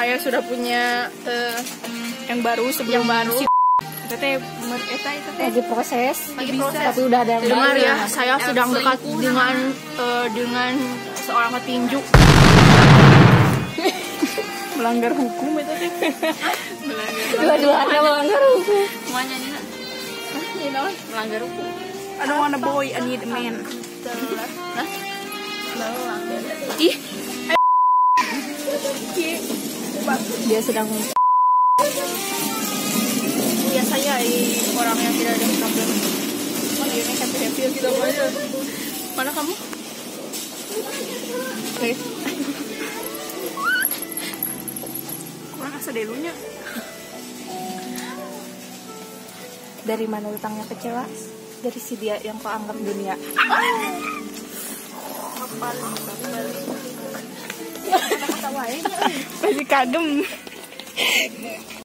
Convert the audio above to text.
saya sudah punya yang baru sebelum baru. Teh lagi proses. Tapi udah ada yang dengar baru. ya, saya sedang dekat dengan seorang petinju. Melanggar hukum itu teh. Dua-duanya melanggar hukum. Semuanya nih. Melanggar hukum. I don't want a boy, I need a man. Hah? Ih. Dia sedang Ya saya orang yang tidak ada problem. Mana ini happy gitu aja. Mana kamu? Oke. Kurang asa delunya. dari mana datangnya kecewa? Dari si dia yang kau anggap dunia. Masih kagum.